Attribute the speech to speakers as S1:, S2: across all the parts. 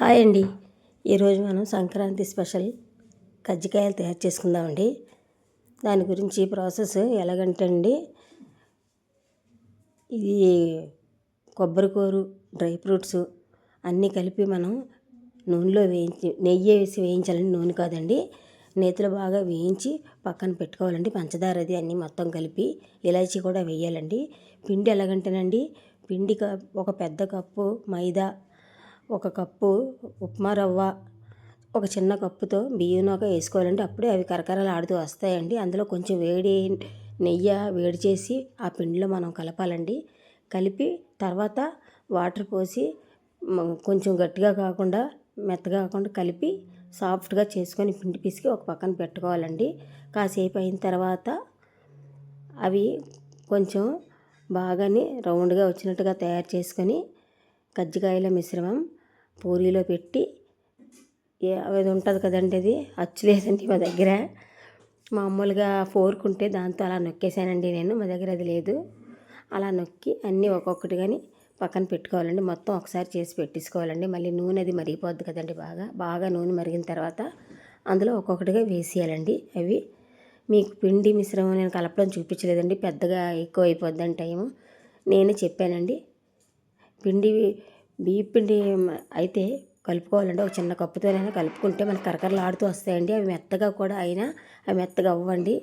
S1: Hi అండి. ఈరోజు మనం సంక్రాంతి స్పెషల్ కజ్జికాయలు తయారు చేసుకుందామండి. దాని గురించి ప్రాసెస్ ఎలాగంటే అండి, ఇది కొబ్బరికూరు, డ్రై ఫ్రూట్స్ అన్నీ కలిపి మనం నూనెలో వేయించి, నెయ్యి వేసి వేయించాలండి, నూనె కాదండి. నేతిలో బాగా వేయించి పక్కన పెట్టుకోవాలండి. పంచదార అది అన్నీ మొత్తం కలిపి ఇలాచీ కూడా వేయాలండి. పిండి ఎలాగంటేనండి, పిండి ఒక పెద్ద కప్పు మైదా, ఒక కప్పు ఉప్మా రవ్వ, ఒక చిన్న కప్పుతో బియ్యం నూక వేసుకోవాలండి. అప్పుడే అవి కరకరలు ఆడుతూ వస్తాయండి. అందులో కొంచెం నెయ్యి వేడి చేసి ఆ పిండిలో మనం కలపాలండి. కలిపి తర్వాత వాటర్ పోసి కొంచెం గట్టిగా కాకుండా మెత్తగా కాకుండా కలిపి సాఫ్ట్గా చేసుకొని పిండి పిసికి ఒక పక్కన పెట్టుకోవాలండి. కాసేపు అయిన తర్వాత అవి కొంచెం బాగానే రౌండ్గా వచ్చినట్టుగా తయారు చేసుకొని కజ్జికాయల మిశ్రమం పూరీలో పెట్టి, అది ఉంటుంది కదండి, అది అచ్చు లేదండి మా దగ్గర. మామూలుగా ఫోర్క్ ఉంటే దాంతో అలా నొక్కేసానండి నేను. మా దగ్గర అది లేదు. అలా నొక్కి అన్నీ ఒక్కొక్కటి కానీ పక్కన పెట్టుకోవాలండి. మొత్తం ఒకసారి చేసి పెట్టేసుకోవాలండి. మళ్ళీ నూనె అది మరిగిపోద్ది కదండి. బాగా నూనె మరిగిన తర్వాత అందులో ఒక్కొక్కటిగా వేసేయాలండి. అవి మీకు పిండి మిశ్రమం నేను కలపడం చూపించలేదండి, పెద్దగా ఎక్కువ అయిపోద్దని టైము. నేనే చెప్పానండి. బియ్య పిండి అయితే కలుపుకోవాలండి. ఒక చిన్న కప్పుతోనైనా కలుపుకుంటే మనకి కరకరలు ఆడుతూ వస్తాయండి. అవి మెత్తగా కూడా అయినా అవి మెత్తగా అవ్వండి,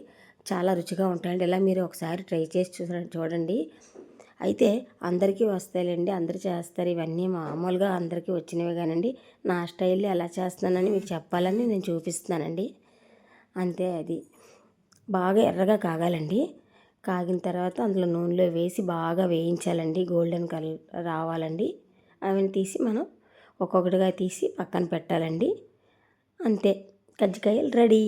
S1: చాలా రుచిగా ఉంటాయండి. ఇలా మీరు ఒకసారి ట్రై చేసి చూడండి. అయితే అందరికీ వస్తాయిలేండి, అందరూ చేస్తారు. ఇవన్నీ మామూలుగా అందరికీ వచ్చినవి కానండి. నా స్టైల్లో ఎలా చేస్తున్నానని మీకు చెప్పాలని నేను చూపిస్తున్నానండి. అంతే. అది బాగా ఎర్రగా కాగాలండి. కాగిన తర్వాత అందులో నూనెలో వేసి బాగా వేయించాలండి. గోల్డెన్ కలర్ రావాలండి. అవిని తీసి మనం ఒక్కొక్కటిగా తీసి పక్కన పెట్టాలండి. అంతే, కజ్జికాయలు రెడీ.